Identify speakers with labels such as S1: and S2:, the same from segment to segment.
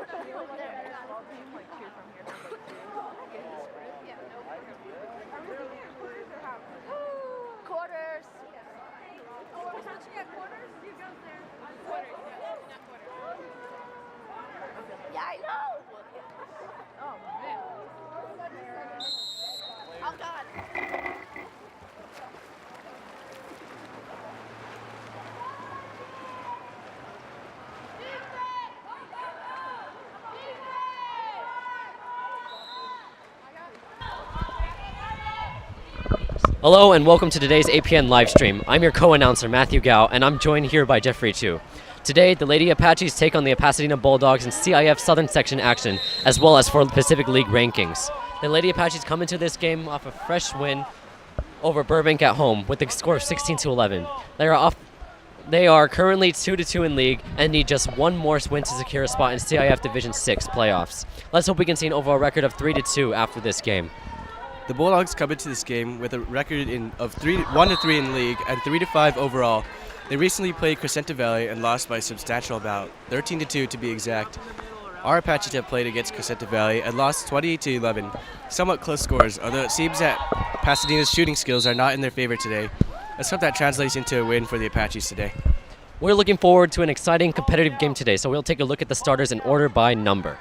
S1: Quarters. Oh, we're touching at quarters? You go there. Quarters, yeah, not quarters. Yeah, I know. Oh, man. Oh, God.
S2: Hello and welcome to today's APN live stream. I'm your co-announcer Matthew Gao, and I'm joined here by Jeffrey Chu. Today, the Lady Apaches take on the Pasadena Bulldogs in CIF Southern Section action, as well as for Pacific League rankings. The Lady Apaches come into this game off a fresh win over Burbank at home with a score of 16-11. They are currently 2-2 in league and need just one more win to secure a spot in CIF Division 6 playoffs. Let's hope we can see an overall record of 3-2 after this game.
S3: The Bulldogs come into this game with a record of 1-3 in league and 3-5 overall. They recently played Crescenta Valley and lost by a substantial amount, 13-2 to be exact. Our Apaches have played against Crescenta Valley and lost 28-11. Somewhat close scores, although it seems that Pasadena's shooting skills are not in their favor today. Let's hope that translates into a win for the Apaches today.
S2: We're looking forward to an exciting competitive game today, so we'll take a look at the starters in order by number.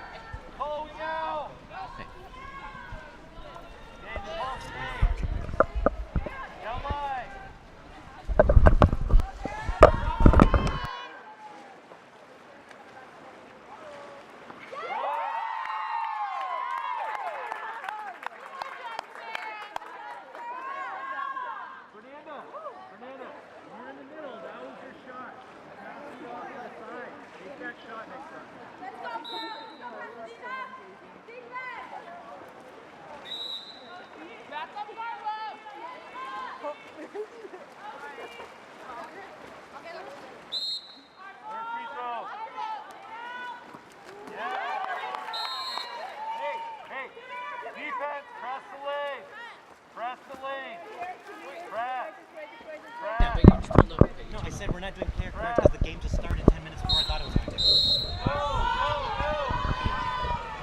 S4: No, I said we're not doing player correct because the game just started 10 minutes before I thought it was going to.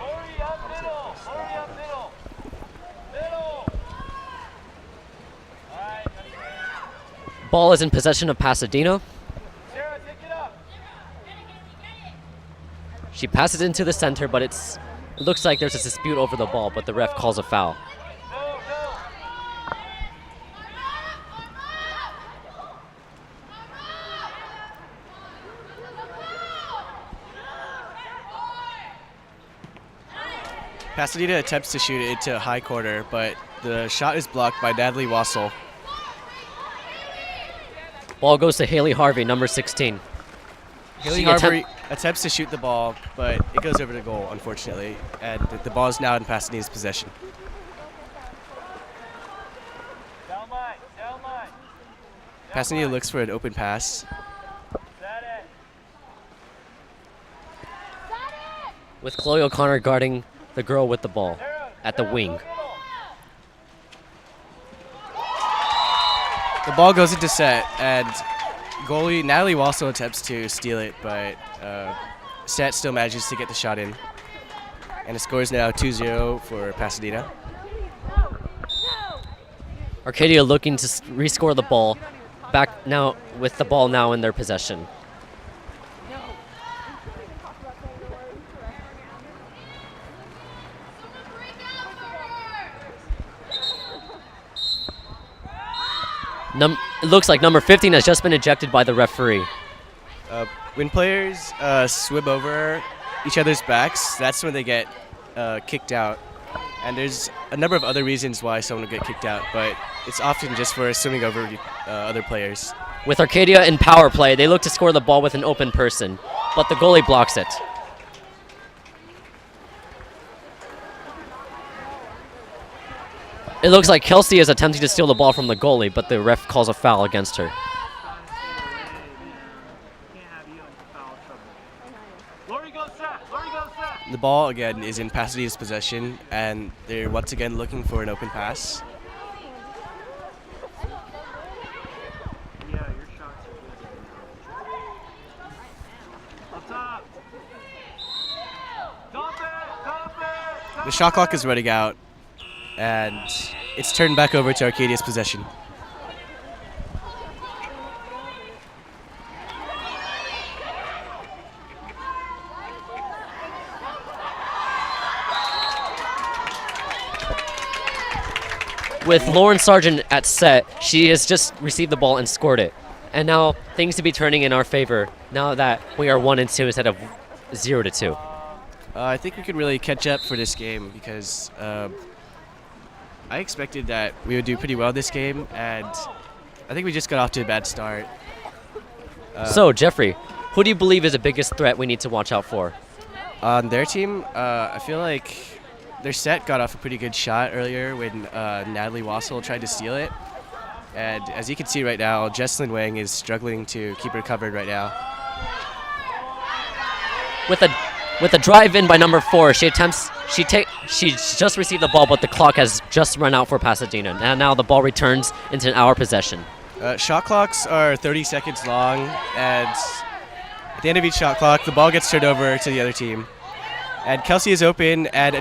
S5: Hurry up middle. All right,
S2: Ball is in possession of Pasadena.
S5: Sarah, take it up.
S2: She passes into the center, but it looks like there's a dispute over the ball, but the ref calls a foul.
S3: Pasadena attempts to shoot it into a high corner, but the shot is blocked by Natalie Wassel.
S2: Ball goes to Haley Harvey, number 16.
S3: Haley Harvey attempts to shoot the ball, but it goes over the goal, unfortunately, and the ball is now in Pasadena's possession.
S5: Down line.
S3: Pasadena looks for an open pass.
S2: With Chloe O'Connor guarding the girl with the ball at the wing.
S3: The ball goes into set, and goalie Natalie Wassel attempts to steal it, but Set still manages to get the shot in. And the score is now 2-0 for Pasadena.
S2: Arcadia looking to rescore the ball, back now with the ball now in their possession. It looks like number 15 has just been ejected by the referee.
S3: When players swim over each other's backs, that's when they get kicked out. And there's a number of other reasons why someone will get kicked out, but it's often just for swimming over other players.
S2: With Arcadia in power play, they look to score the ball with an open person, but the goalie blocks it. It looks like Kelsey is attempting to steal the ball from the goalie, but the ref calls a foul against her.
S3: The ball, again, is in Pasadena's possession, and they're once again looking for an open pass. The shot clock is running out, and it's turned back over to Arcadia's possession.
S2: With Lauren Sargent at set, she has just received the ball and scored it. And now things to be turning in our favor now that we are 1-2 instead of 0-2.
S3: I think we could really catch up for this game because I expected that we would do pretty well this game, and I think we just got off to a bad start.
S2: So, Jeffrey, who do you believe is the biggest threat we need to watch out for?
S3: On their team, I feel like their set got off a pretty good shot earlier when Natalie Wassel tried to steal it. And as you can see right now, Jesselyn Wang is struggling to keep her covered right now.
S2: With a drive in by number 4, she just received the ball, but the clock has just run out for Pasadena. And now the ball returns into our possession.
S3: Shot clocks are 30 seconds long, and at the end of each shot clock, the ball gets turned over to the other team. And Kelsey is open and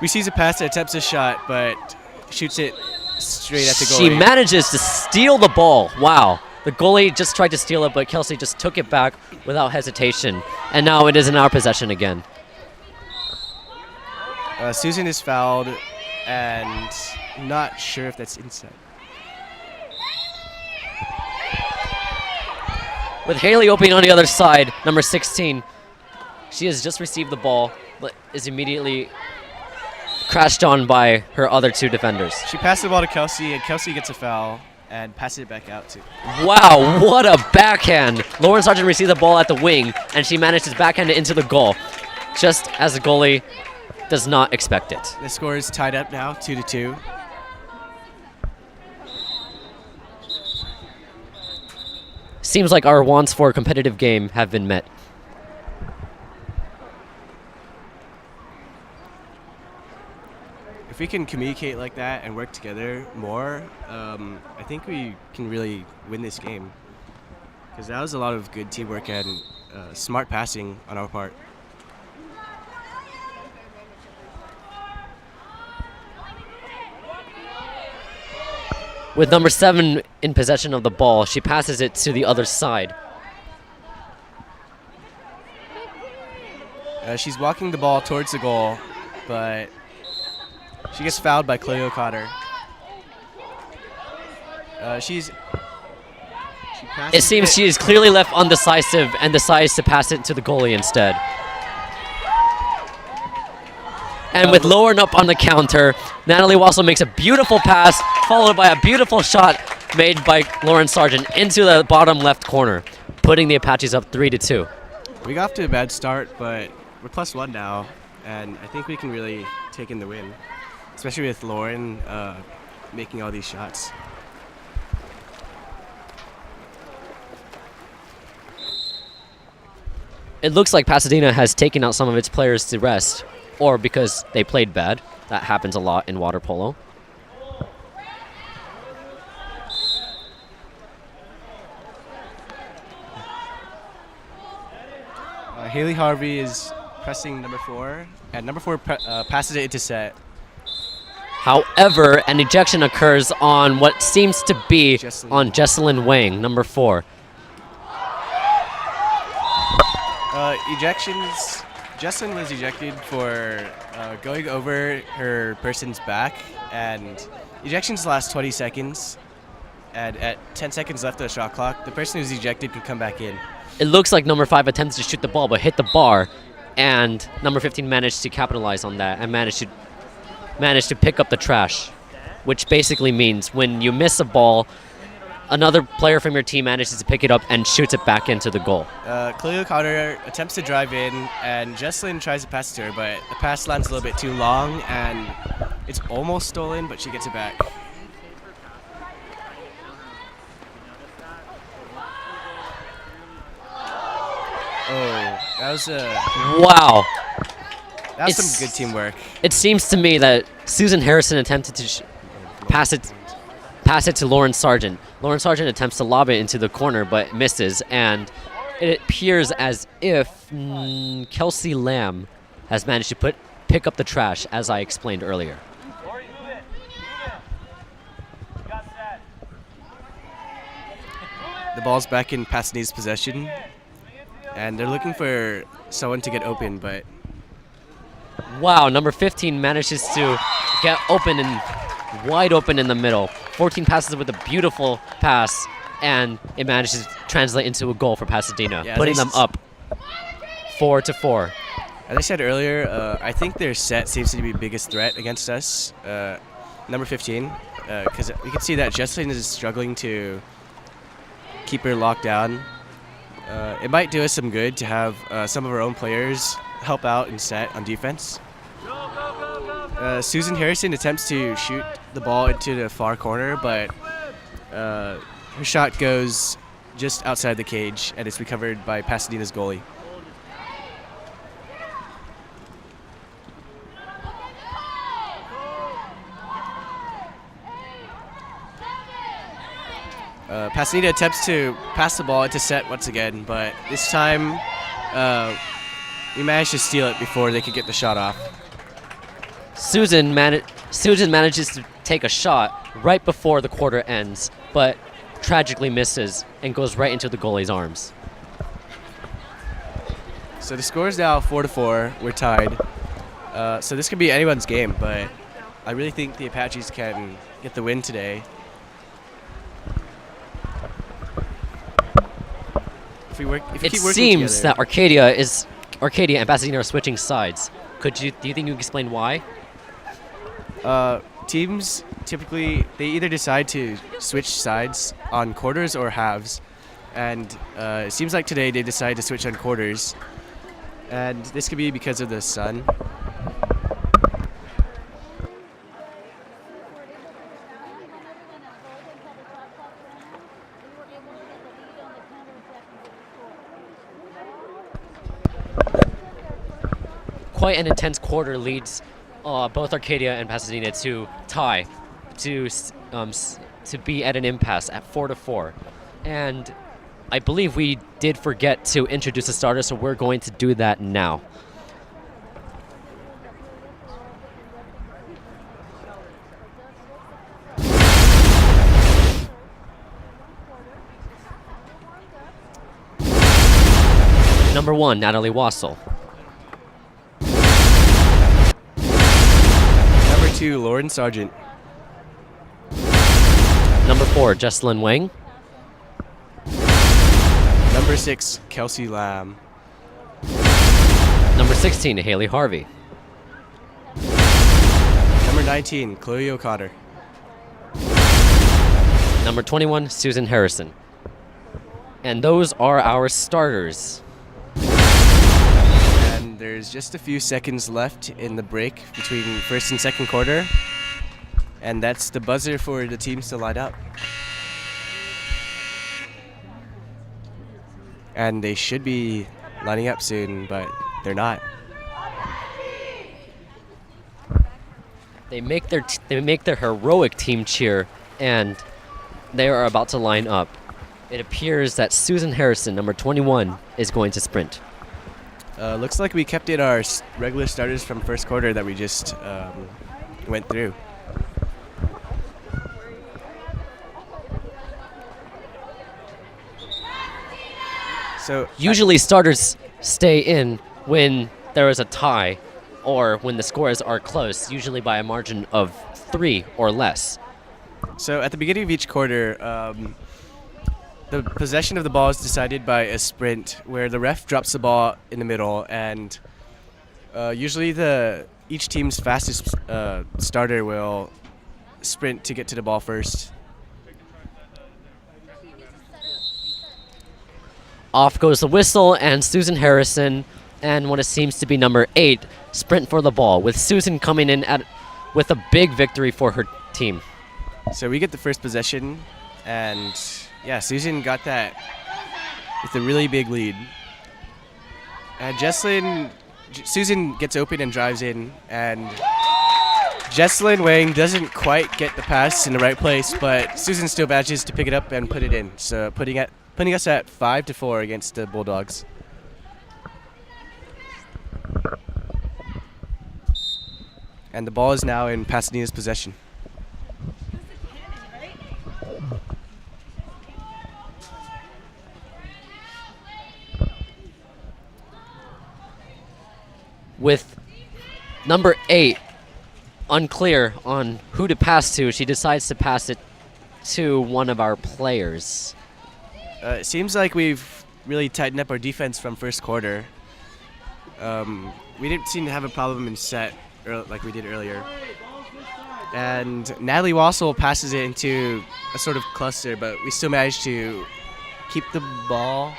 S3: receives a pass and attempts a shot, but shoots it straight at the goalie.
S2: She manages to steal the ball. Wow. The goalie just tried to steal it, but Kelsey just took it back without hesitation. And now it is in our possession again.
S3: Susan is fouled, and not sure if that's inside.
S2: With Haley opening on the other side, number 16, she has just received the ball, but is immediately crashed on by her other 2 defenders.
S3: She passed the ball to Kelsey, and Kelsey gets a foul and passes it back out to.
S2: Wow, what a backhand! Lauren Sargent received the ball at the wing, and she managed to backhand it into the goal, just as the goalie does not expect it.
S3: The score is tied up now, 2-2.
S2: Seems like our wants for a competitive game have been met.
S3: If we can communicate like that and work together more, I think we can really win this game. Because that was a lot of good teamwork and smart passing on our part.
S2: With number 7 in possession of the ball, she passes it to the other side.
S3: She's walking the ball towards the goal, but she gets fouled by Chloe O'Connor.
S2: It seems she is clearly left undecisive and decides to pass it to the goalie instead. And with Lauren up on the counter, Natalie Wassel makes a beautiful pass, followed by a beautiful shot made by Lauren Sargent into the bottom left corner, putting the Apaches up 3-2.
S3: We got off to a bad start, but we're +1 now, and I think we can really take in the win, especially with Lauren making all these shots.
S2: It looks like Pasadena has taken out some of its players to rest, or because they played bad. That happens a lot in water polo.
S3: Haley Harvey is pressing number 4, and number 4 passes it into set.
S2: However, an ejection occurs on what seems to be on Jesselyn Wang, number 4.
S3: Ejections. Jesselyn was ejected for going over her person's back, and ejections last 20 seconds. And at 10 seconds left of the shot clock, the person who's ejected can come back in.
S2: It looks like number 5 attempts to shoot the ball, but hit the bar, and number 15 managed to capitalize on that and managed to pick up the trash, which basically means when you miss a ball, another player from your team manages to pick it up and shoots it back into the goal.
S3: Chloe O'Connor attempts to drive in, and Jesselyn tries to pass it to her, but the pass lands a little bit too long, and it's almost stolen, but she gets it back. Oh, that was
S2: wow.
S3: That was some good teamwork.
S2: It seems to me that Susan Harrison attempted to pass it to Lauren Sargent. Lauren Sargent attempts to lob it into the corner, but misses, and it appears as if Kelsey Lamb has managed to put pick up the trash, as I explained earlier.
S5: Lori, move it. Move it. You got set.
S3: The ball's back in Pasadena's possession, and they're looking for someone to get open, but
S2: Wow, number 15 manages to get open and wide open in the middle. 14 passes with a beautiful pass, and it manages to translate into a goal for Pasadena,
S3: Yeah,
S2: putting
S3: they
S2: them up 4-4.
S3: as I said earlier, I think their set seems to be the biggest threat against us. Number 15, because we can see that Jesslyn is struggling to keep her locked down. It might do us some good to have some of our own players help out in set on defense. Susan Harrison attempts to shoot the ball into the far corner, but her shot goes just outside the cage, and it's recovered by Pasadena's goalie. Pasadena attempts to pass the ball into set once again, but this time we managed to steal it before they could get the shot off.
S2: Susan manages to take a shot right before the quarter ends, but tragically misses and goes right into the goalie's arms.
S3: So the score is now 4-4. We're tied. So this could be anyone's game, but I really think the Apaches can get the win today. If we
S2: It
S3: keep working
S2: seems
S3: together.
S2: that Arcadia and Pasadena are switching sides. Do you think you can explain why?
S3: Teams typically they either decide to switch sides on quarters or halves, and it seems like today they decided to switch on quarters, and this could be because of the sun.
S2: Quite an intense quarter leads both Arcadia and Pasadena to tie, to be at an impasse at 4-4. And I believe we did forget to introduce the starter, so we're going to do that now. Number 1, Natalie Wassel.
S3: Number 2, Lauren Sargent.
S2: Number 4, Jesselyn Wang.
S3: Number 6, Kelsey Lamb.
S2: Number 16, Haley Harvey.
S3: Number 19, Chloe O'Connor.
S2: Number 21, Susan Harrison. And those are our starters.
S3: And there's just a few seconds left in the break between first and second quarter. And that's the buzzer for the teams to line up. And they should be lining up soon, but they're not.
S2: They make their heroic team cheer, and they are about to line up. It appears that Susan Harrison, number 21, is going to sprint.
S3: Looks like we kept in our regular starters from first quarter that we just went through. So
S2: Usually starters stay in when there is a tie or when the scores are close, usually by a margin of 3 or less.
S3: So at the beginning of each quarter, the possession of the ball is decided by a sprint where the ref drops the ball in the middle, and usually each team's fastest starter will sprint to get to the ball first.
S2: Off goes the whistle, and Susan Harrison and what it seems to be number 8 sprint for the ball, with Susan coming in with a big victory for her team.
S3: So we get the first possession, and yeah, Susan got that with a really big lead. And Susan gets open and drives in, and Jesselyn Wang doesn't quite get the pass in the right place, but Susan still manages to pick it up and put it in. So putting us at 5-4 against the Bulldogs. And the ball is now in Pasadena's possession.
S2: With number 8 unclear on who to pass to, she decides to pass it to one of our players.
S3: It seems like we've really tightened up our defense from first quarter. We didn't seem to have a problem in set like we did earlier. And Natalie Wassel passes it into a sort of cluster, but we still managed to keep the ball.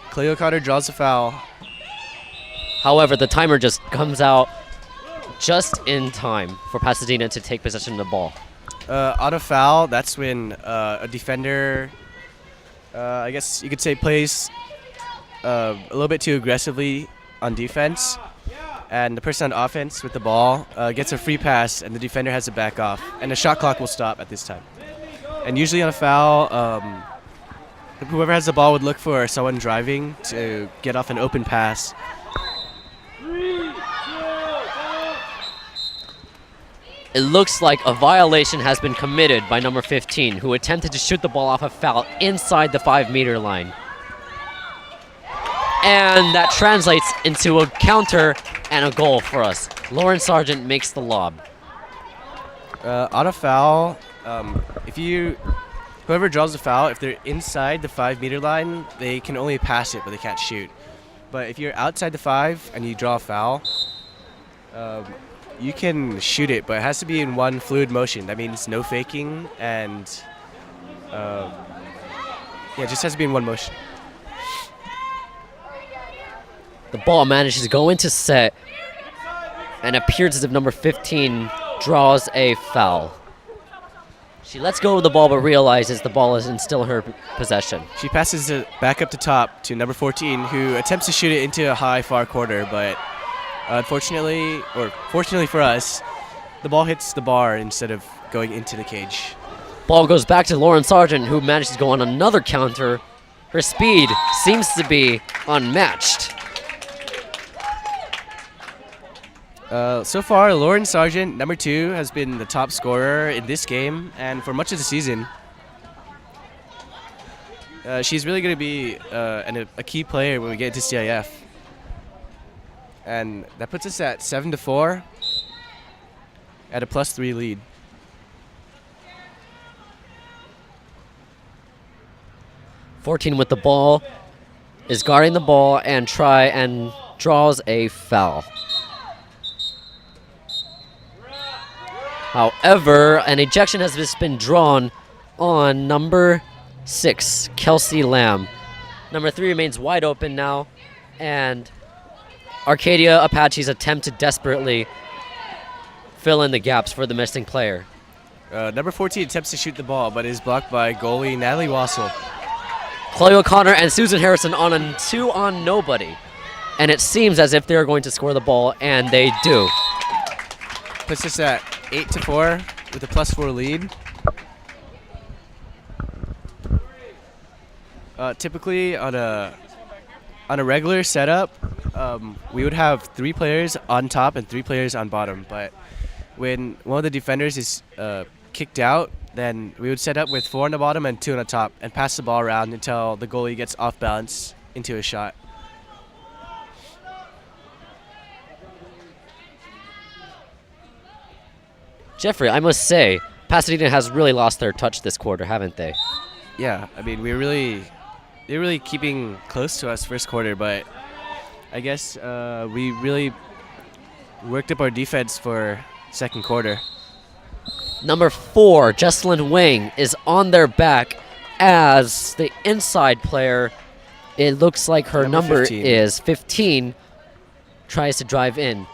S3: Cleo Cotter draws a foul.
S2: However, the timer just comes out just in time for Pasadena to take possession of the ball.
S3: On a foul, that's when a defender, I guess you could say, plays a little bit too aggressively on defense, and the person on offense with the ball gets a free pass, and the defender has to back off, and the shot clock will stop at this time. And usually on a foul, whoever has the ball would look for someone driving to get off an open pass.
S2: It looks like a violation has been committed by number 15, who attempted to shoot the ball off a foul inside the 5-meter line. And that translates into a counter and a goal for us. Lauren Sargent makes the lob.
S3: On a foul, whoever draws the foul, if they're inside the 5-meter line, they can only pass it, but they can't shoot. But if you're outside the 5 and you draw a foul, you can shoot it, but it has to be in one fluid motion. That means no faking, and it just has to be in one motion.
S2: The ball manages to go into set, and appears as if number 15 draws a foul. She lets go of the ball, but realizes the ball is still in her possession.
S3: She passes it back up the top to number 14, who attempts to shoot it into a high far corner, but unfortunately, or fortunately for us, the ball hits the bar instead of going into the cage.
S2: Ball goes back to Lauren Sargent, who manages to go on another counter. Her speed seems to be unmatched.
S3: So far, Lauren Sargent, number 2, has been the top scorer in this game and for much of the season. She's really going to be a key player when we get into CIF. And that puts us at 7-4 at a +3 lead.
S2: .14 with the ball, is guarding the ball and draws a foul. However, an ejection has just been drawn on number 6, Kelsey Lamb. Number 3 remains wide open now, and Arcadia Apaches attempt to desperately fill in the gaps for the missing player.
S3: Number 14 attempts to shoot the ball, but is blocked by goalie Natalie Wassel.
S2: Chloe O'Connor and Susan Harrison on a 2-on-nobody. And it seems as if they're going to score the ball, and they do.
S3: Puts us at 8-4 with a +4 lead. Typically on a regular setup, we would have 3 players on top and 3 players on bottom. But when one of the defenders is kicked out, then we would set up with 4 on the bottom and 2 on the top and pass the ball around until the goalie gets off balance into a shot.
S2: Jeffrey, I must say, Pasadena has really lost their touch this quarter, haven't they?
S3: Yeah, I mean, they're really keeping close to us first quarter, but I guess we really worked up our defense for second quarter.
S2: Number 4, Jesselyn Wang, is on their back as the inside player. It looks like her number
S3: 15.
S2: is 15, tries to drive in.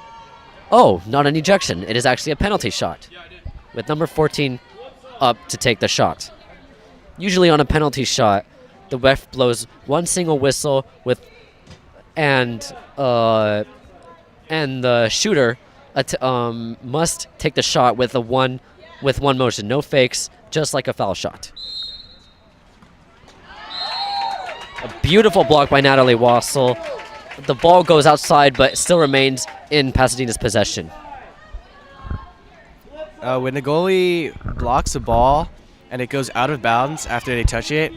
S2: Oh, not an ejection. It is actually a penalty shot, with number 14 up to take the shot. Usually on a penalty shot, the ref blows one single whistle and the shooter must take the shot with one motion, no fakes, just like a foul shot. A beautiful block by Natalie Wassel, the ball goes outside, but still remains in Pasadena's possession.
S3: When the goalie blocks a ball and it goes out of bounds after they touch it,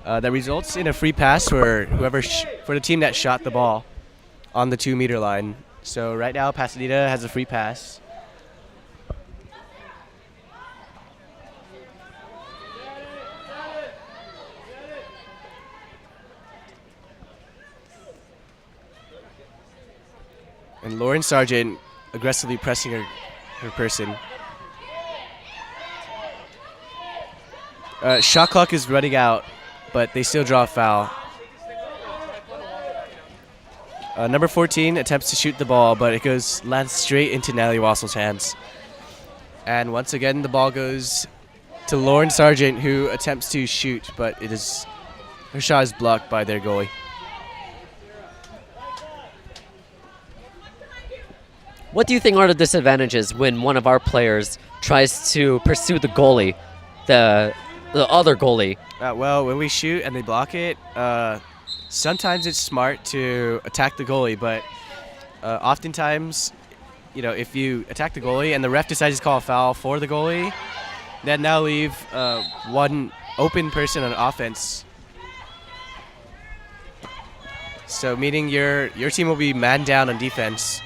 S3: that results in a free pass for for the team that shot the ball on the 2-meter line. So right now, Pasadena has a free pass. And Lauren Sargent aggressively pressing her person. Shot clock is running out, but they still draw a foul. Number 14 attempts to shoot the ball, but it lands straight into Natalie Wassell's hands. And once again, the ball goes to Lauren Sargent, who attempts to shoot, but her shot is blocked by their goalie.
S2: What do you think are the disadvantages when one of our players tries to pursue the goalie, the other goalie?
S3: Well, when we shoot and they block it, sometimes it's smart to attack the goalie, but oftentimes, if you attack the goalie and the ref decides to call a foul for the goalie, then now leave one open person on offense. So meaning your team will be man down on defense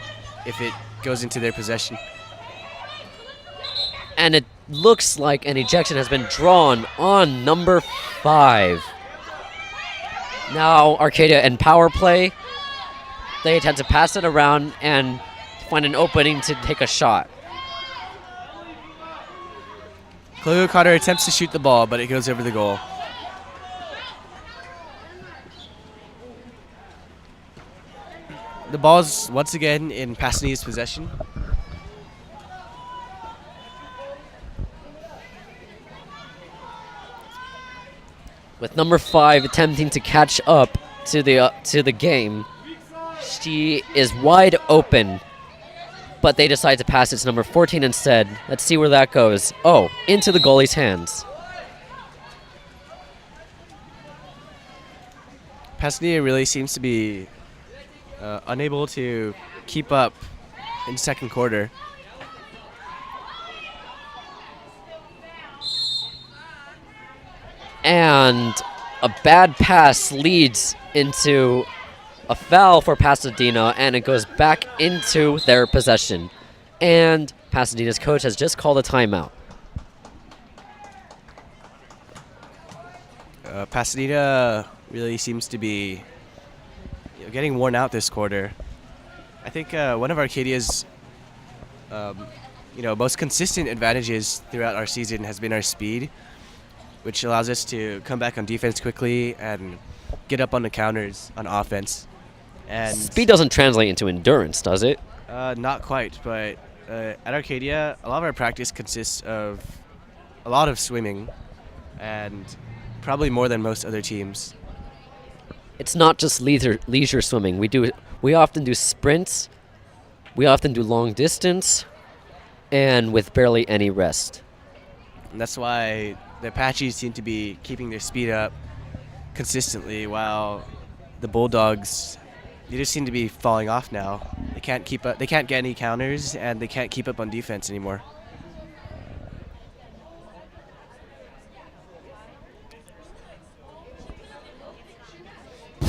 S3: if it goes into their possession.
S2: And it looks like an ejection has been drawn on number 5. Now Arcadia in power play. They attempt to pass it around and find an opening to take a shot.
S3: Chloe O'Connor attempts to shoot the ball, but it goes over the goal. The ball is once again in Pasadena's possession.
S2: With number 5 attempting to catch up to the game, she is wide open, but they decide to pass it to number 14 instead. Let's see where that goes. Oh, into the goalie's hands.
S3: Pasadena really seems to be unable to keep up in second quarter.
S2: And a bad pass leads into a foul for Pasadena, and it goes back into their possession. And Pasadena's coach has just called a timeout.
S3: Pasadena really seems to be getting worn out this quarter. I think one of Arcadia's most consistent advantages throughout our season has been our speed, which allows us to come back on defense quickly and get up on the counters on offense. And
S2: speed doesn't translate into endurance, does it?
S3: Not quite, but at Arcadia, a lot of our practice consists of a lot of swimming, and probably more than most other teams.
S2: It's not just leisure swimming. We often do sprints, we often do long distance, and with barely any rest.
S3: And that's why the Apaches seem to be keeping their speed up consistently, while the Bulldogs, they just seem to be falling off now. They can't keep up. They can't get any counters, and they can't keep up on defense anymore. So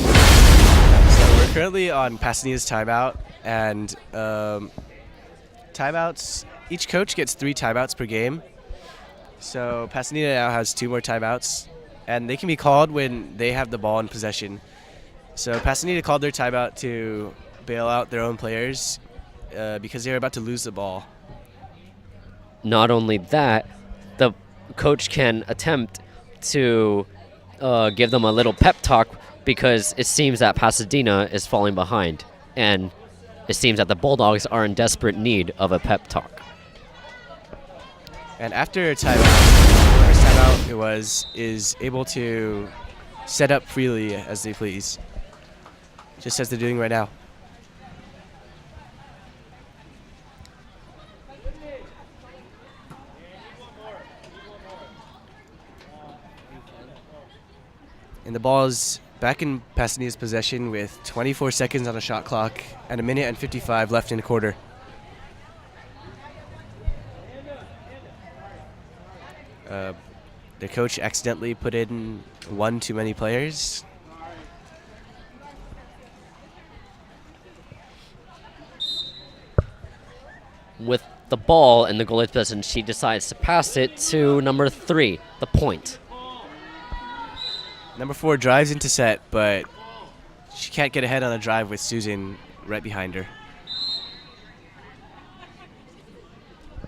S3: we're currently on Pasadena's timeout, and timeouts. Each coach gets 3 timeouts per game. So Pasadena now has 2 more timeouts, and they can be called when they have the ball in possession. So Pasadena called their timeout to bail out their own players because they were about to lose the ball.
S2: Not only that, the coach can attempt to give them a little pep talk because it seems that Pasadena is falling behind, and it seems that the Bulldogs are in desperate need of a pep talk.
S3: And after a timeout, the first timeout is able to set up freely as they please, just as they're doing right now. And the ball is back in Pasadena's possession with 24 seconds on a shot clock and a minute and 55 left in the quarter. The coach accidentally put in one too many players.
S2: With the ball in the goalie's possession, she decides to pass it to number 3, the point.
S3: Number 4 drives into set, but she can't get ahead on a drive with Susan right behind her.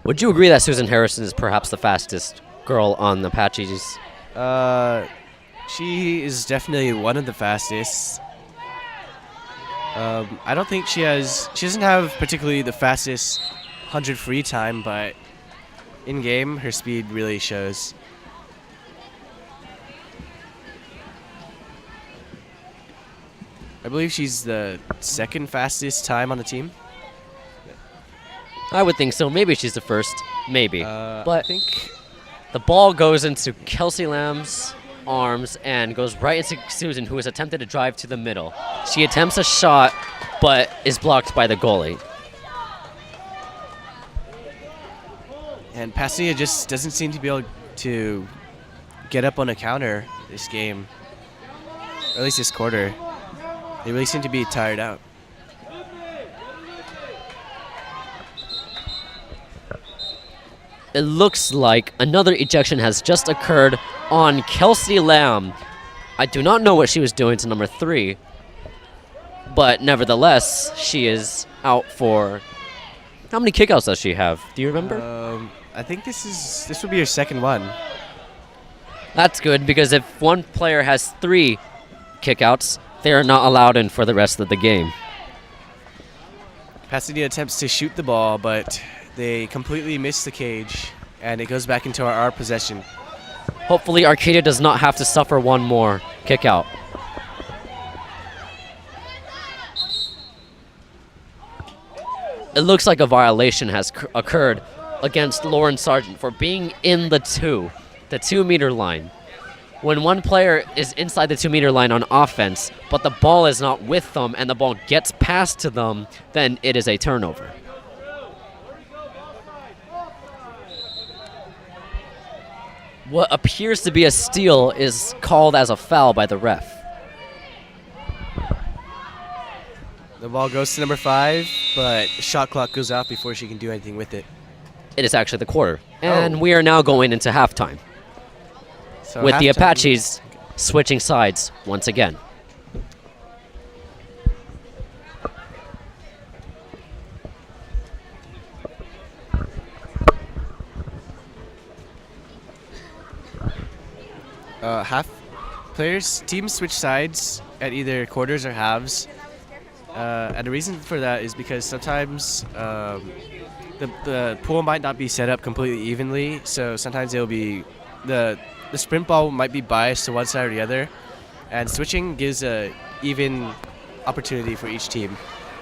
S2: Would you agree that Susan Harrison is perhaps the fastest girl on the Apaches?
S3: She is definitely one of the fastest. I don't think she doesn't have particularly the fastest 100 free time, but in game her speed really shows. I believe she's the second fastest time on the team.
S2: I would think so. Maybe she's the first. Maybe.
S3: I
S2: But
S3: think
S2: the ball goes into Kelsey Lamb's arms and goes right into Susan, who has attempted to drive to the middle. She attempts a shot, but is blocked by the goalie.
S3: And Pasadena just doesn't seem to be able to get up on a counter this game, or at least this quarter. They really seem to be tired out.
S2: It looks like another ejection has just occurred on Kelsey Lamb. I do not know what she was doing to number 3, but nevertheless, she is out for... How many kickouts does she have? Do you remember?
S3: I think this would be her second one.
S2: That's good, because if one player has 3 kickouts, they are not allowed in for the rest of the game.
S3: Pasadena attempts to shoot the ball, but they completely miss the cage, and it goes back into our possession.
S2: Hopefully Arcadia does not have to suffer one more kick out. It looks like a violation has occurred against Lauren Sargent for being in the 2-meter line. When one player is inside the 2-meter line on offense, but the ball is not with them and the ball gets passed to them, then it is a turnover. What appears to be a steal is called as a foul by the ref.
S3: The ball goes to number 5, but shot clock goes out before she can do anything with it.
S2: It is actually the quarter. And we are now going into halftime,
S3: So
S2: with the
S3: halftime-
S2: Apaches switching sides once again.
S3: Teams switch sides at either quarters or halves. And the reason for that is because sometimes the pool might not be set up completely evenly, so sometimes it'll be the sprint ball might be biased to one side or the other, and switching gives a even opportunity for each team.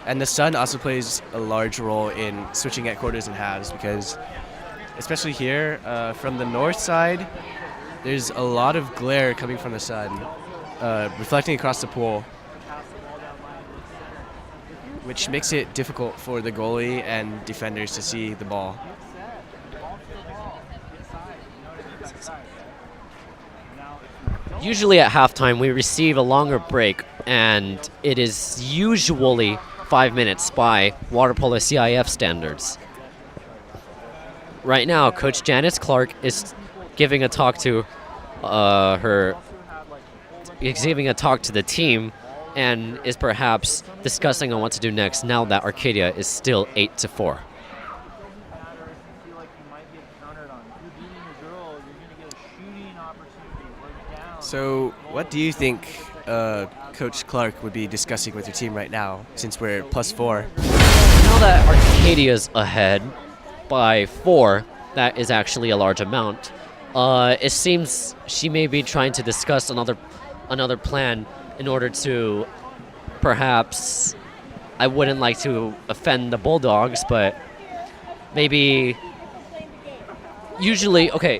S3: And the sun also plays a large role in switching at quarters and halves, because especially here from the north side, there's a lot of glare coming from the sun, reflecting across the pool, which makes it difficult for the goalie and defenders to see the ball.
S2: Usually at halftime, we receive a longer break, and it is usually 5 minutes by water polo CIF standards. Right now, Coach Janice Clark is giving a talk to the team, and is perhaps discussing on what to do next now that Arcadia is still 8-4.
S3: So what do you think Coach Clark would be discussing with your team right now, since we're +4?
S2: Now that Arcadia's ahead by 4, that is actually a large amount. It seems she may be trying to discuss another plan in order to perhaps, I wouldn't like to offend the Bulldogs, but maybe usually, okay,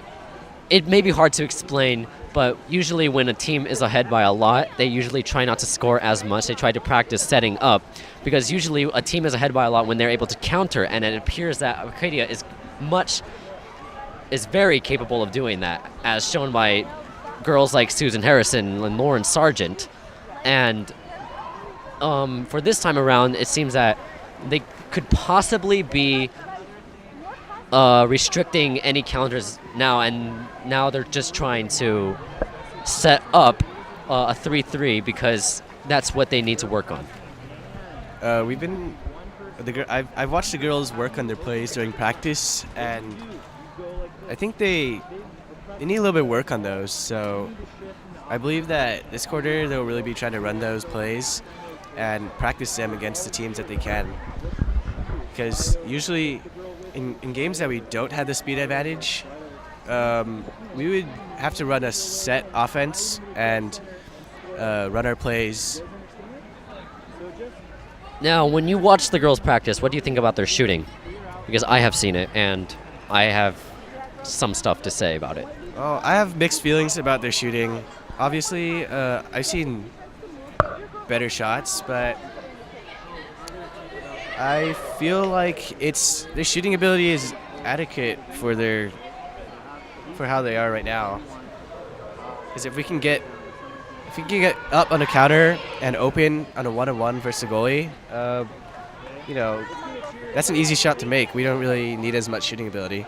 S2: it may be hard to explain But usually when a team is ahead by a lot, they usually try not to score as much. They try to practice setting up, because usually a team is ahead by a lot when they're able to counter, and it appears that Arcadia is very capable of doing that, as shown by girls like Susan Harrison and Lauren Sargent. And for this time around, it seems that they could possibly be restricting any counters now, and now they're just trying to set up a 3-3 because that's what they need to work on.
S3: I've watched the girls work on their plays during practice, and I think they need a little bit of work on those. So I believe that this quarter they'll really be trying to run those plays and practice them against the teams that they can. Because usually in games that we don't have the speed advantage, we would have to run a set offense and run our plays.
S2: Now, when you watch the girls practice, what do you think about their shooting? Because I have seen it, and I have some stuff to say about it.
S3: Oh, I have mixed feelings about their shooting. Obviously, I've seen better shots, but I feel like their shooting ability is adequate for how they are right now. Because if we can get up on a counter and open on a 1-on-1 versus a goalie, that's an easy shot to make. We don't really need as much shooting ability.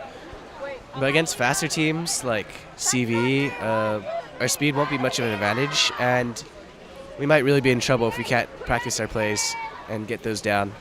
S3: But against faster teams like CV, our speed won't be much of an advantage, and we might really be in trouble if we can't practice our plays and get those down.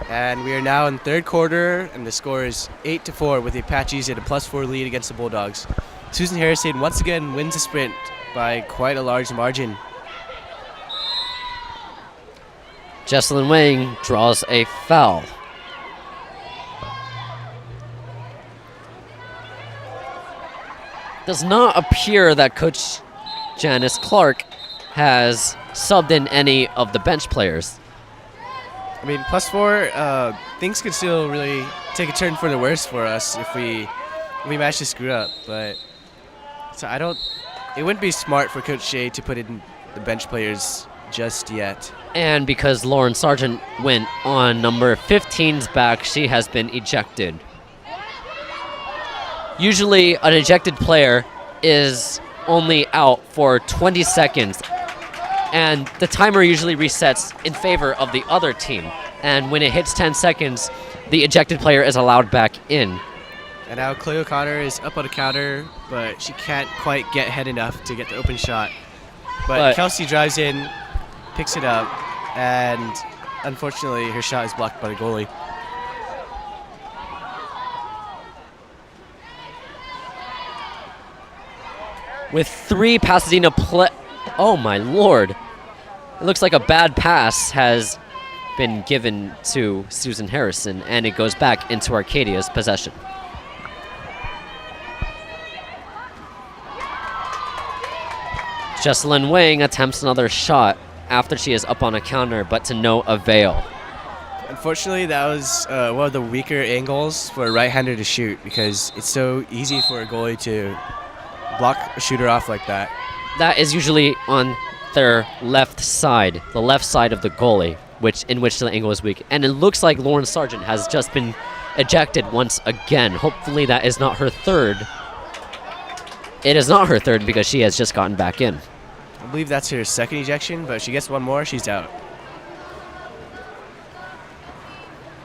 S3: And we are now in third quarter, and the score is 8-4 with the Apaches at a +4 lead against the Bulldogs. Susan Harrison once again wins the sprint by quite a large margin.
S2: Jesselyn Wang draws a foul. Does not appear that Coach Janice Clark has subbed in any of the bench players.
S3: I mean, +4, things could still really take a turn for the worse for us if we manage to screw up. But so it wouldn't be smart for Coach Shea to put in the bench players just yet.
S2: And because Lauren Sargent went on number 15's back, she has been ejected. Usually, an ejected player is only out for 20 seconds. And the timer usually resets in favor of the other team. And when it hits 10 seconds, the ejected player is allowed back in.
S3: And now Clay O'Connor is up on a counter, but she can't quite get ahead enough to get the open shot. But Kelsey drives in, picks it up, and unfortunately her shot is blocked by the goalie.
S2: With 3 Pasadena oh my lord. It looks like a bad pass has been given to Susan Harrison, and it goes back into Arcadia's possession. Jesselyn Wang attempts another shot after she is up on a counter, but to no avail.
S3: Unfortunately, that was one of the weaker angles for a right-hander to shoot, because it's so easy for a goalie to block a shooter off like that.
S2: That is usually on their left side, the left side of the goalie, in which the angle is weak. And it looks like Lauren Sargent has just been ejected once again. Hopefully that is not her third. It is not her third because she has just gotten back in.
S3: I believe that's her second ejection, but if she gets one more, she's out.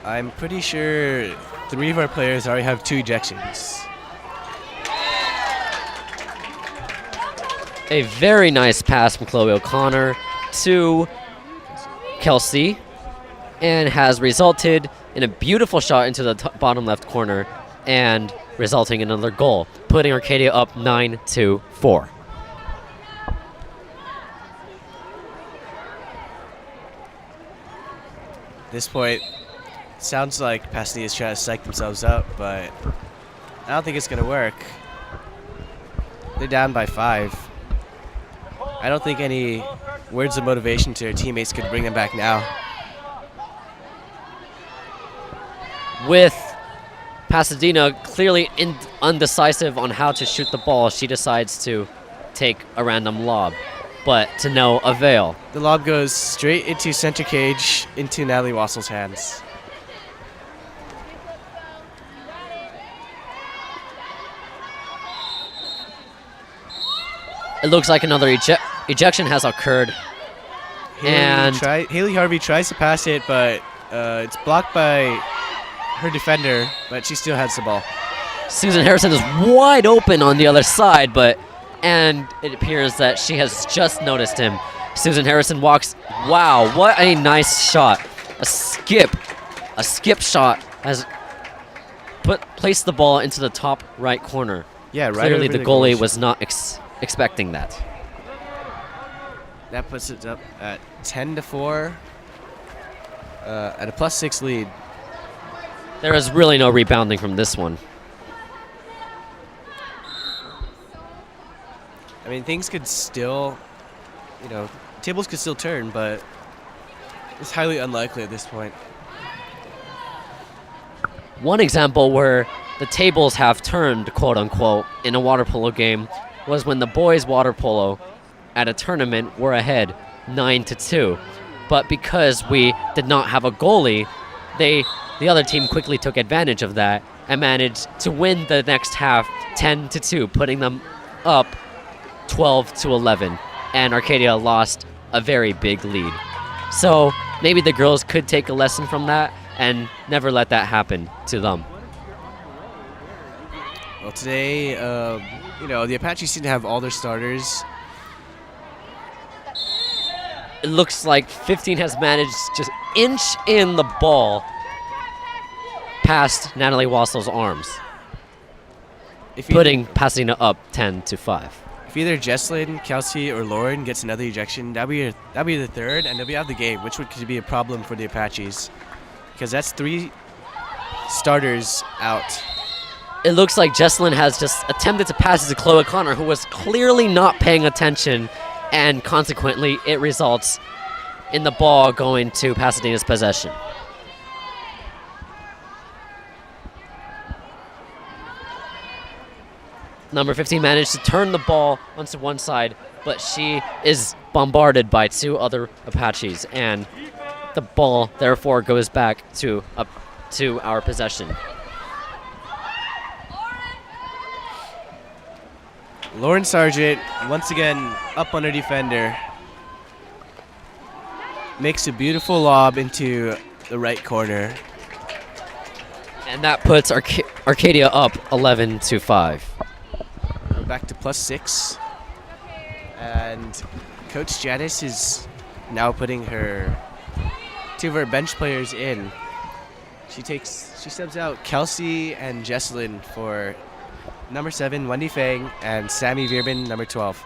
S3: I'm pretty sure 3 of our players already have 2 ejections.
S2: A very nice pass from Chloe O'Connor to Kelsey, and has resulted in a beautiful shot into the bottom left corner and resulting in another goal, putting Arcadia up 9-4.
S3: At this point, sounds like Pasadena's trying to psych themselves up, but I don't think it's going to work. They're down by 5. I don't think any words of motivation to their teammates could bring them back now.
S2: With Pasadena clearly undecisive on how to shoot the ball, she decides to take a random lob, but to no avail.
S3: The lob goes straight into center cage, into Natalie Wassel's hands.
S2: It looks like another ejection has occurred.
S3: Haley Harvey tries to pass it, but it's blocked by her defender, but she still has the ball.
S2: Susan Harrison is wide open on the other side, and it appears that she has just noticed him. Susan Harrison walks. Wow, what a nice shot. A skip shot has placed the ball into the top right corner.
S3: Yeah, right.
S2: Clearly
S3: over
S2: the goalie
S3: goal.
S2: was not expecting that.
S3: That puts it up at 10-4 at a +6 lead.
S2: There is really no rebounding from this one.
S3: I mean, things could still, tables could still turn, but it's highly unlikely at this point.
S2: One example where the tables have turned, quote unquote, in a water polo game was when the boys water polo at a tournament were ahead 9-2. But because we did not have a goalie, the other team quickly took advantage of that and managed to win the next half 10-2, putting them up 12-11. And Arcadia lost a very big lead. So maybe the girls could take a lesson from that and never let that happen to them.
S3: Well, today, the Apaches seem to have all their starters.
S2: It looks like 15 has managed to just inch in the ball past Natalie Wassel's arms, putting Pasadena up 10-5.
S3: If either Jesslyn, Kelsey, or Lauren gets another ejection, that'd be the third, and they'll be out of the game, which could be a problem for the Apaches, because that's 3 starters out.
S2: It looks like Jesslyn has just attempted to pass it to Chloe Connor, who was clearly not paying attention, and consequently it results in the ball going to Pasadena's possession. Number 15 managed to turn the ball onto one side, but she is bombarded by 2 other Apaches, and the ball therefore goes back to our possession.
S3: Lauren Sargent, once again up on her defender, makes a beautiful lob into the right corner.
S2: And that puts Arcadia up 11-5.
S3: We're back to +6. And Coach Janice is now putting 2 of her bench players in. She subs out Kelsey and Jesslyn for number 7, Wendy Fang, and Sammy Veerman, number 12.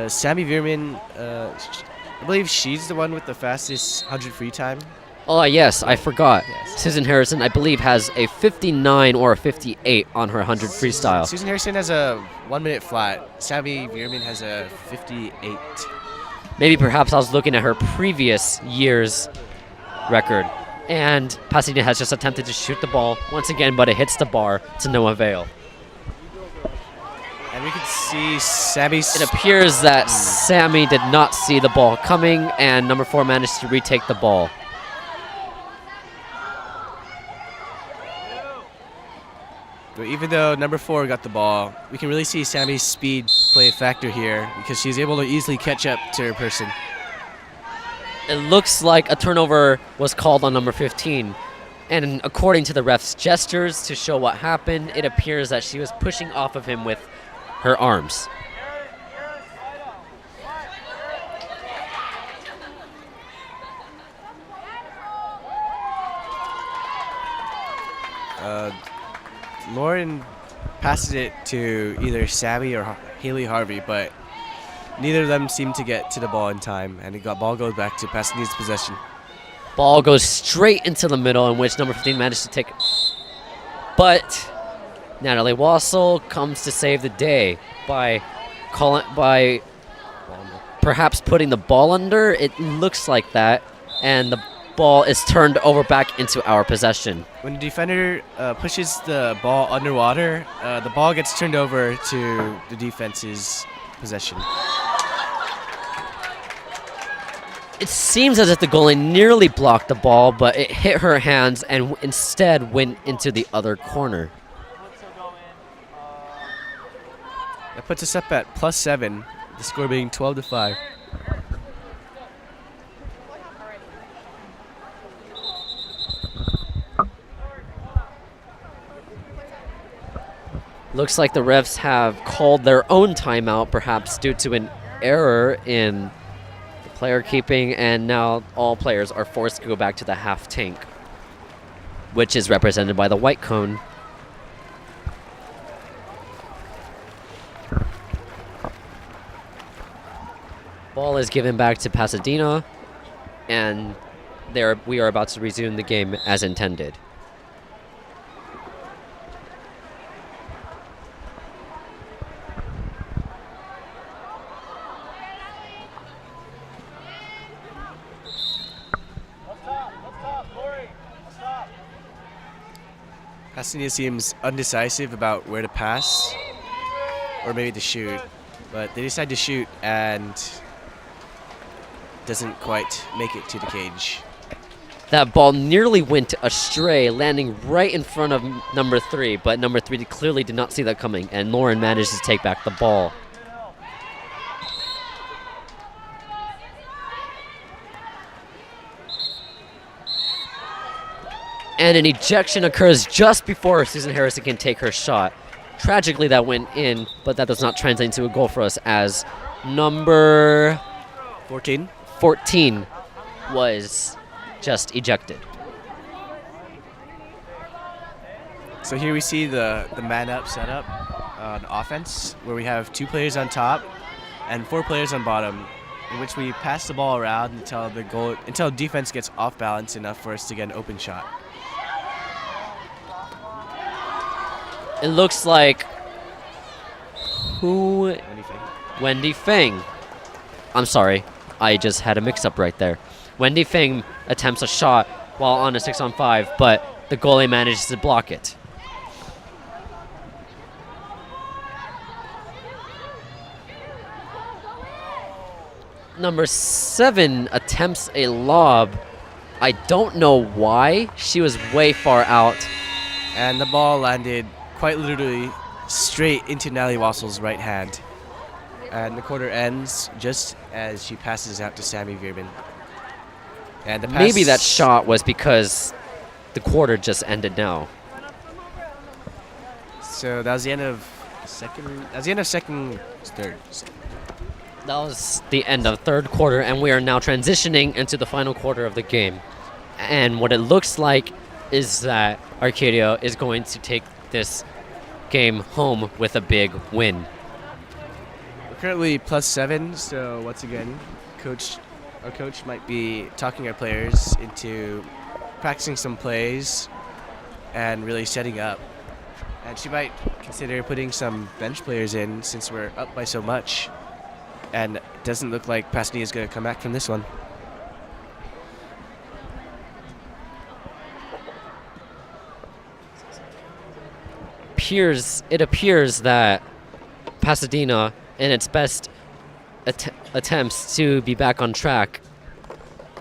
S3: Sammy Veerman, I believe she's the one with the fastest 100 free time.
S2: Oh, yes, I forgot.
S3: Yes.
S2: Susan Harrison, I believe, has a 59 or a 58 on her 100 freestyle.
S3: Susan Harrison has a 1 minute flat. Sammy Veerman has a 58.
S2: Maybe perhaps I was looking at her previous year's record. And Pasadena has just attempted to shoot the ball once again, but it hits the bar to no avail.
S3: And we can see Sammy's...
S2: It appears that Sammy did not see the ball coming, and number 4 managed to retake the ball.
S3: But even though number 4 got the ball, we can really see Sammy's speed play a factor here, because she's able to easily catch up to her person.
S2: It looks like a turnover was called on number 15. And according to the ref's gestures to show what happened, it appears that she was pushing off of him with her arms.
S3: Lauren passes it to either Sammy or Haley Harvey, but neither of them seemed to get to the ball in time, and ball goes back to Pasadena's possession.
S2: Ball goes straight into the middle, in which number 15 managed to take it. But Natalie Wassel comes to save the day by perhaps putting the ball under. It looks like that, and the ball is turned over back into our possession.
S3: When the defender pushes the ball underwater, the ball gets turned over to the defense's possession.
S2: It seems as if the goalie nearly blocked the ball, but it hit her hands and instead went into the other corner.
S3: That puts us up at +7, the score being 12-5.
S2: Looks like the refs have called their own timeout, perhaps due to an error in the player keeping, and now all players are forced to go back to the half tank, which is represented by the white cone. Ball is given back to Pasadena, and we are about to resume the game as intended.
S3: Pasadena seems undecisive about where to pass, or maybe to shoot, but they decide to shoot and doesn't quite make it to the cage.
S2: That ball nearly went astray, landing right in front of number 3, but number 3 clearly did not see that coming, and Lauren managed to take back the ball. And an ejection occurs just before Susan Harrison can take her shot. Tragically, that went in, but that does not translate into a goal for us, as number
S3: 14
S2: was just ejected.
S3: So here we see the man-up setup on offense, where we have 2 players on top and 4 players on bottom, in which we pass the ball around until defense gets off balance enough for us to get an open shot.
S2: It looks like Wendy Feng. I'm sorry, I just had a mix-up right there. Wendy Feng attempts a shot while on a 6-on-5, but the goalie manages to block it. Number 7 attempts a lob. I don't know why. She was way far out.
S3: And the ball landed quite literally straight into Natalie Wassel's right hand. And the quarter ends just as she passes out to Sammy Veerman. And the pass,
S2: maybe that shot was because the quarter just ended now.
S3: So that was the end of third.
S2: That was the end of third quarter, and we are now transitioning into the final quarter of the game. And what it looks like is that Arcadia is going to take this game home with a big win.
S3: We're currently +7, so once again, our coach might be talking our players into practicing some plays and really setting up. And she might consider putting some bench players in since we're up by so much. And it doesn't look like Pasadena is going to come back from this one.
S2: It appears that Pasadena, in its best attempts to be back on track,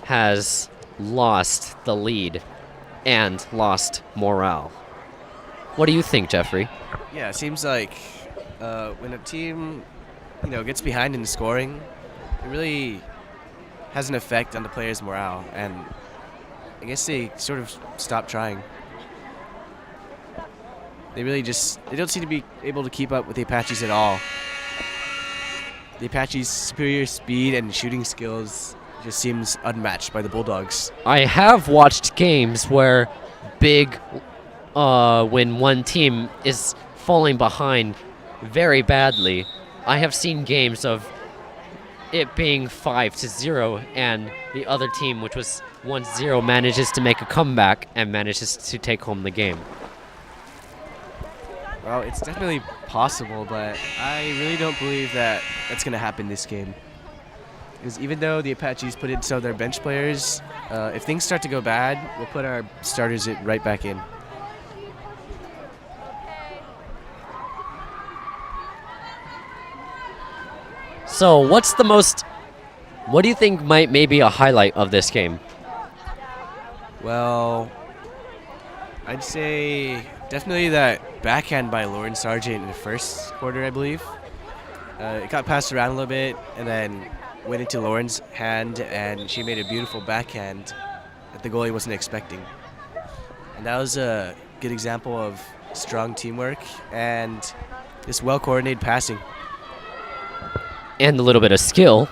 S2: has lost the lead and lost morale. What do you think, Jeffrey?
S3: Yeah, it seems like when a team, gets behind in the scoring, it really has an effect on the players' morale, and I guess they sort of stopped trying. They don't seem to be able to keep up with the Apaches at all. The Apaches' superior speed and shooting skills just seems unmatched by the Bulldogs.
S2: I have watched games where when one team is falling behind very badly. I have seen games of it being 5-0 and the other team, which was 1-0, manages to make a comeback and manages to take home the game.
S3: Well, it's definitely possible, but I really don't believe that that's going to happen this game. Because even though the Apaches put in some of their bench players, if things start to go bad, we'll put our starters right back in.
S2: So what do you think might maybe a highlight of this game?
S3: Well, I'd say definitely that backhand by Lauren Sargent in the first quarter, I believe. It got passed around a little bit and then went into Lauren's hand, and she made a beautiful backhand that the goalie wasn't expecting. And that was a good example of strong teamwork and just well-coordinated passing.
S2: And a little bit of skill.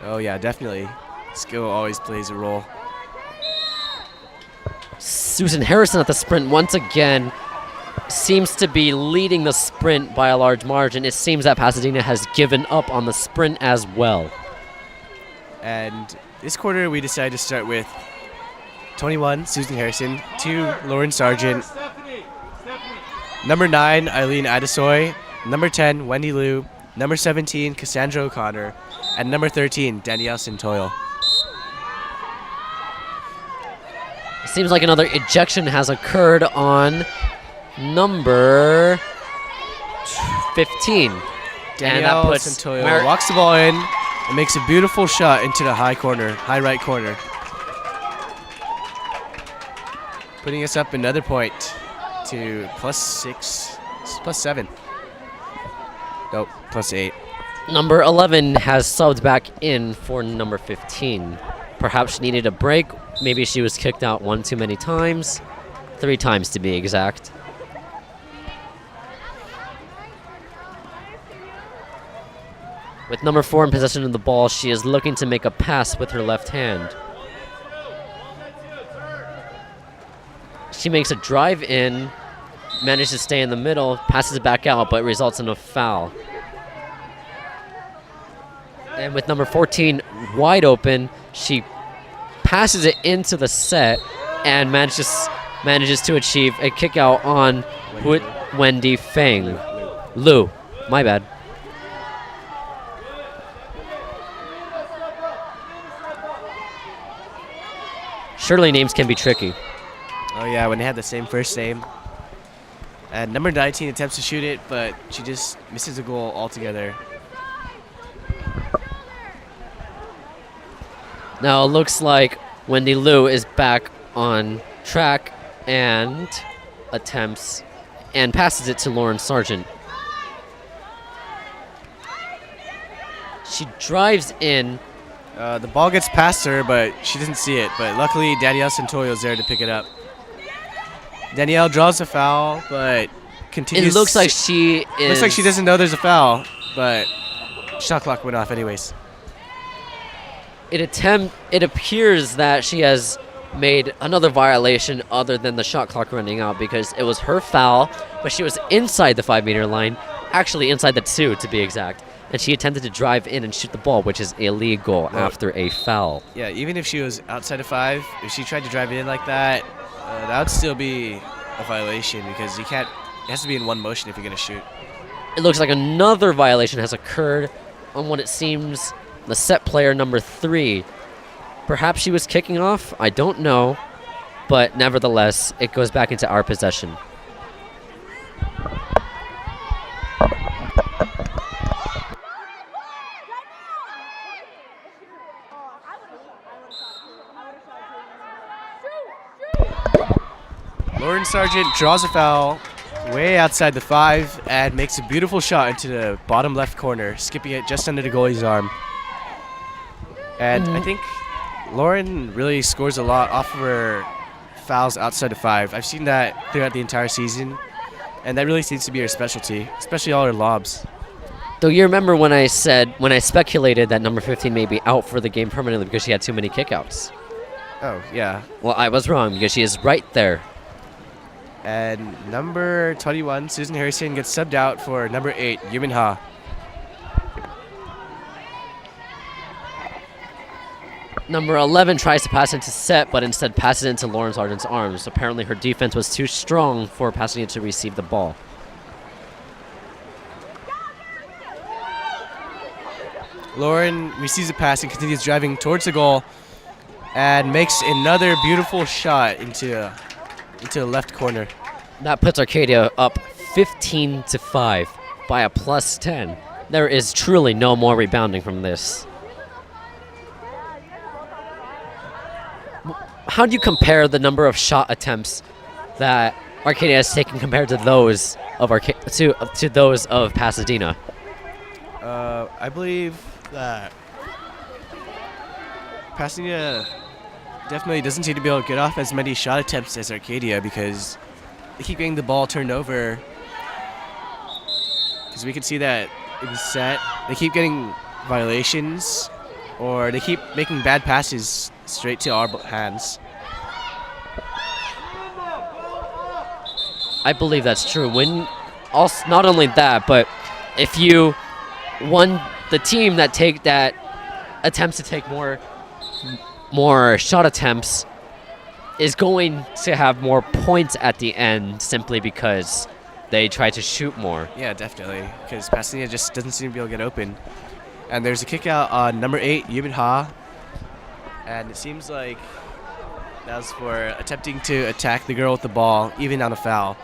S3: Oh yeah, definitely. Skill always plays a role.
S2: Susan Harrison at the sprint once again seems to be leading the sprint by a large margin. It seems that Pasadena has given up on the sprint as well.
S3: And this quarter we decided to start with 21, Susan Harrison, 2, Lauren Sargent, number 9, Eileen Adesoy, number 10, Wendy Liu, number 17, Cassandra O'Connor, and number 13, Danielle Santoyo.
S2: It seems like another ejection has occurred on number 15.
S3: Danielle Santoyo walks the ball in and makes a beautiful shot into the high right corner. Putting us up another point to +7. Nope, +8.
S2: Number 11 has subbed back in for number 15. Perhaps she needed a break. Maybe she was kicked out one too many times. 3 times to be exact. With number 4 in possession of the ball, she is looking to make a pass with her left hand. She makes a drive in, manages to stay in the middle, passes it back out, but results in a foul. And with number 14 wide open, she passes it into the set and manages to achieve a kick out on Wendy Feng. Liu, my bad. Surely names can be tricky.
S3: Oh yeah, when they have the same first name. And number 19 attempts to shoot it, but she just misses the goal altogether.
S2: Now it looks like Wendy Liu is back on track and attempts and passes it to Lauren Sargent. She drives in.
S3: The ball gets past her, but she doesn't see it. But luckily, Danielle Santoyo is there to pick it up. Danielle draws a foul, but continues.
S2: It looks like she is.
S3: Looks like she doesn't know there's a foul, but shot clock went off anyways.
S2: It appears that she has made another violation other than the shot clock running out, because it was her foul, but she was inside the 5-meter line, actually inside the 2 to be exact, and she attempted to drive in and shoot the ball, which is illegal after a foul.
S3: Yeah, even if she was outside of 5, if she tried to drive in like that, that would still be a violation, because you can't. It has to be in one motion if you're gonna shoot.
S2: It looks like another violation has occurred on what it seems the set player number 3. Perhaps she was kicking off, I don't know, but nevertheless, it goes back into our possession.
S3: Lauren Sargent draws a foul way outside the 5 and makes a beautiful shot into the bottom left corner, skipping it just under the goalie's arm. And I think Lauren really scores a lot off of her fouls outside of 5. I've seen that throughout the entire season, and that really seems to be her specialty, especially all her lobs.
S2: Though you remember when I speculated that number 15 may be out for the game permanently because she had too many kickouts.
S3: Oh, yeah.
S2: Well, I was wrong because she is right there.
S3: And number 21, Susan Harrison, gets subbed out for number 8, Yumin Ha.
S2: Number 11 tries to pass into Set, but instead passes into Lauren Sargent's arms. Apparently her defense was too strong for Pasadena to receive the ball.
S3: Lauren receives a pass and continues driving towards the goal and makes another beautiful shot into the left corner.
S2: That puts Arcadia up 15-5 by a +10. There is truly no more rebounding from this. How do you compare the number of shot attempts that Arcadia has taken compared to those of to those of Pasadena?
S3: I believe that Pasadena definitely doesn't seem to be able to get off as many shot attempts as Arcadia because they keep getting the ball turned over. Because we can see that in the set, they keep getting violations or they keep making bad passes straight to our hands.
S2: I believe that's true. Also, not only that, but if you the team that attempts to take more shot attempts is going to have more points at the end simply because they try to shoot more.
S3: Yeah, definitely, because Pasadena just doesn't seem to be able to get open. And there's a kick out on number 8, Yumin Ha, and it seems like that was for attempting to attack the girl with the ball, even on a foul.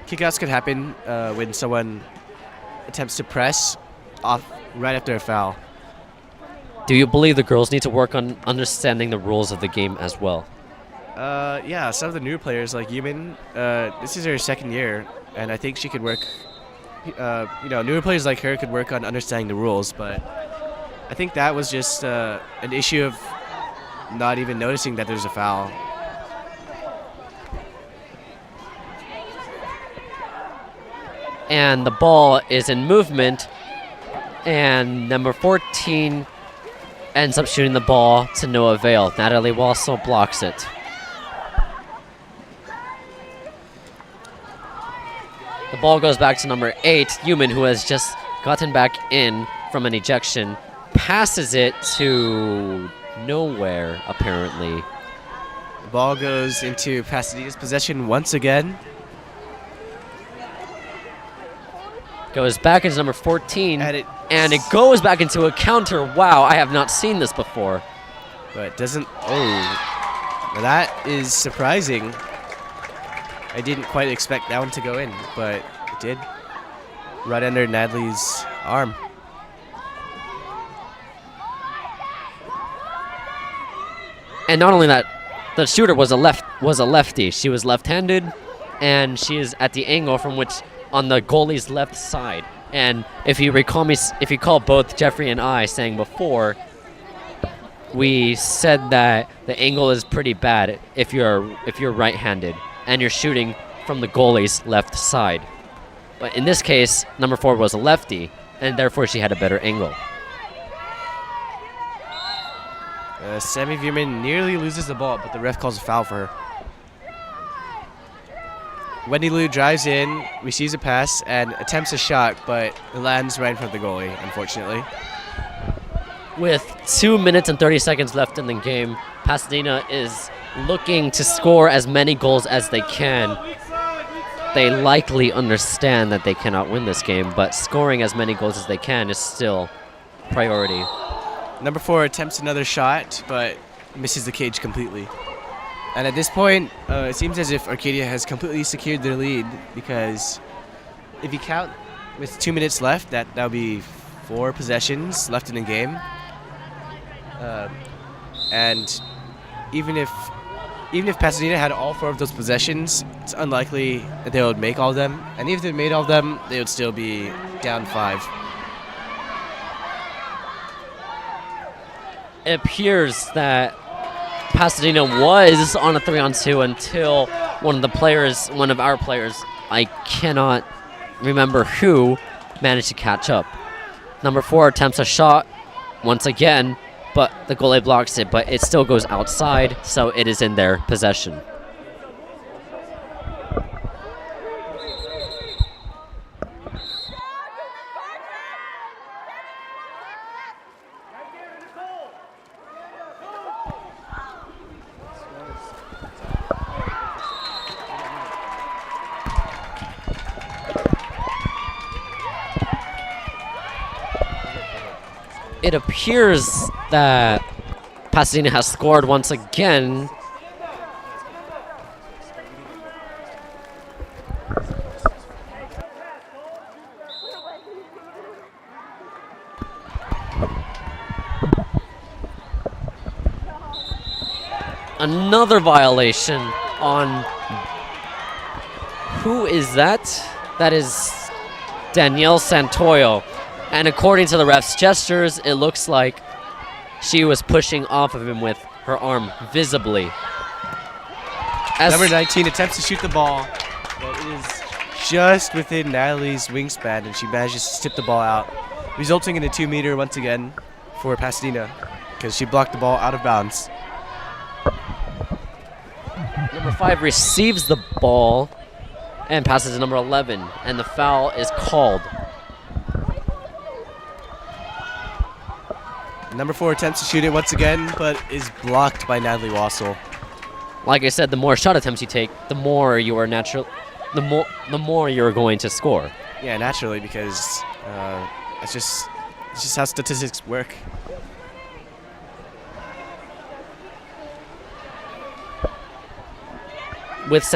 S3: Kickouts could happen when someone attempts to press off right after a foul.
S2: Do you believe the girls need to work on understanding the rules of the game as well?
S3: Yeah, some of the newer players like Yumin, this is her second year, and I think she could work. Newer players like her could work on understanding the rules, but I think that was just an issue of not even noticing that there's a foul.
S2: And the ball is in movement, and number 14 ends up shooting the ball to no avail. Natalie Walsall blocks it. The ball goes back to number 8, Human, who has just gotten back in from an ejection. Passes it to nowhere, apparently.
S3: The ball goes into Pasadena's possession once again.
S2: Goes back into number 14,
S3: and
S2: it goes back into a counter. Wow, I have not seen this before.
S3: But it doesn't. Oh, well, that is surprising. I didn't quite expect that one to go in, but it did. Right under Natalie's arm.
S2: And not only that, the shooter was a lefty. She was left-handed, and she is at the angle from which on the goalie's left side. And if you recall both Jeffrey and I saying before, we said that the angle is pretty bad if you're right-handed and you're shooting from the goalie's left side. But in this case, number 4 was a lefty, and therefore she had a better angle.
S3: Sammy Vierman nearly loses the ball, but the ref calls a foul for her. Wendy Liu drives in, receives a pass, and attempts a shot, but it lands right in front of the goalie, unfortunately.
S2: With 2 minutes and 30 seconds left in the game, Pasadena is looking to score as many goals as they can. They likely understand that they cannot win this game, but scoring as many goals as they can is still priority.
S3: Number 4 attempts another shot, but misses the cage completely. And at this point, it seems as if Arcadia has completely secured their lead, because if you count with 2 minutes left, that would be 4 possessions left in the game. And even if Pasadena had all 4 of those possessions, it's unlikely that they would make all of them. And even if they made all of them, they would still be down 5.
S2: It appears that Pasadena was on a 3-on-2 until one of our players, I cannot remember who, managed to catch up. Number 4 attempts a shot once again, but the goalie blocks it, but it still goes outside, so it is in their possession. It appears that Pasadena has scored once again. Another violation on... Who is that? That is Danielle Santoyo. And according to the ref's gestures, it looks like she was pushing off of him with her arm visibly.
S3: Number 19 attempts to shoot the ball, but it is just within Natalie's wingspan, and she manages to tip the ball out, resulting in a 2-meter once again for Pasadena, because she blocked the ball out of bounds.
S2: Number 5 receives the ball and passes to number 11, and the foul is called.
S3: Number 4 attempts to shoot it once again, but is blocked by Natalie Wassel.
S2: Like I said, the more shot attempts you take, the more you are the more you're going to score.
S3: Yeah, naturally, because it's just how statistics work.
S2: With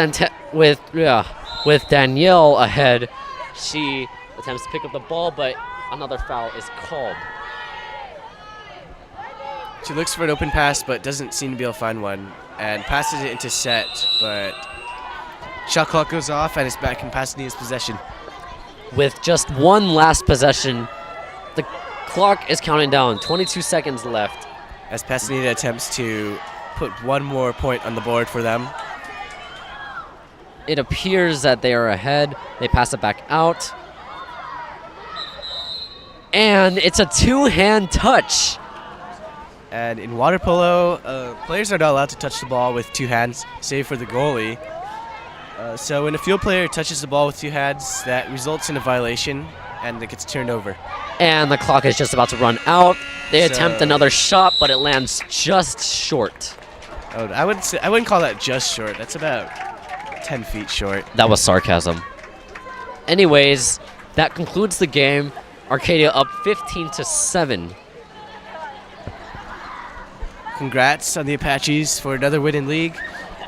S2: Danielle ahead, she attempts to pick up the ball, but another foul is called.
S3: She looks for an open pass, but doesn't seem to be able to find one, and passes it into set, but shot clock goes off, and it's back in Pasadena's possession.
S2: With just one last possession, the clock is counting down. 22 seconds left.
S3: As Pasadena attempts to put one more point on the board for them.
S2: It appears that they are ahead. They pass it back out. And it's a two-hand touch.
S3: And in water polo, players are not allowed to touch the ball with two hands, save for the goalie. So when a field player touches the ball with two hands, that results in a violation, and it gets turned over.
S2: And the clock is just about to run out. They attempt another shot, but it lands just short.
S3: Oh, I wouldn't call that just short. That's about 10 feet short.
S2: That was sarcasm. Anyways, that concludes the game. Arcadia up 15-7.
S3: Congrats on the Apaches for another win in league.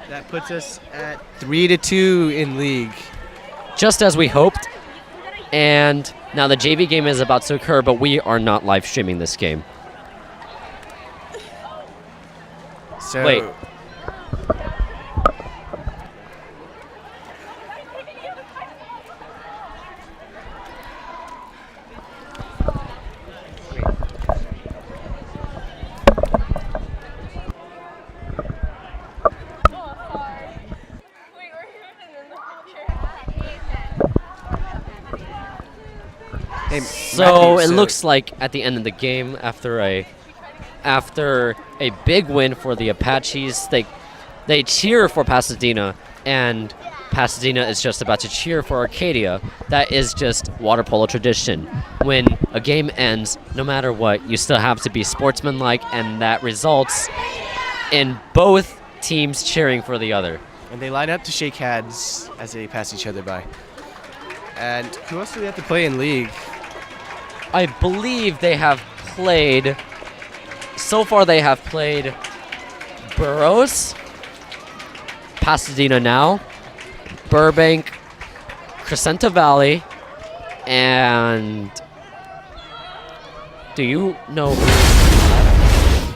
S3: That puts us at 3-2 in league.
S2: Just as we hoped. And now the JV game is about to occur, but we are not live streaming this game.
S3: So
S2: wait. So it looks like at the end of the game, after a big win for the Apaches, they cheer for Pasadena, and Pasadena is just about to cheer for Arcadia. That is just water polo tradition. When a game ends, no matter what, you still have to be sportsmanlike, and that results in both teams cheering for the other.
S3: And they line up to shake hands as they pass each other by. And who else do they have to play in league?
S2: I believe they have played, so far they have played Burroughs, Pasadena now, Burbank, Crescenta Valley, and do you know?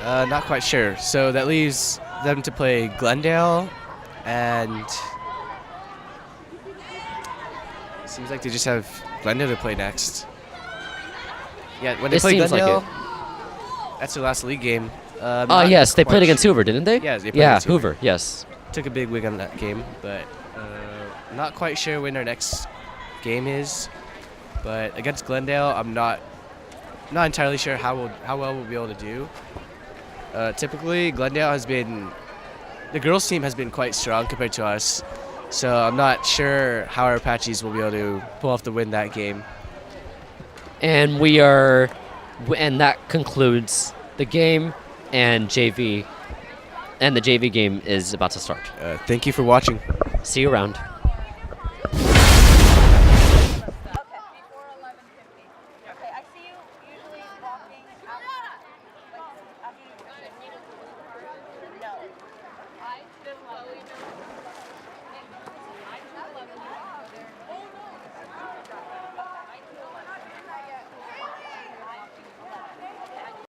S3: Not quite sure. So that leaves them to play Glendale, and seems like they just have Glendale to play next. Yeah, when they play Glendale, that's their last league game.
S2: Yes, they
S3: quite
S2: played against
S3: sure.
S2: Hoover, didn't they?
S3: Yes, they played
S2: Yeah,
S3: against
S2: Hoover. Yes.
S3: Took a big win on that game, but not quite sure when our next game is. But against Glendale, I'm not entirely sure how well we'll be able to do. Typically, Glendale has been the girls' team has been quite strong compared to us, so I'm not sure how our Apaches will be able to pull off the win that game.
S2: And that concludes the game and JV. And the JV game is about to start.
S3: Thank you for watching.
S2: See you around.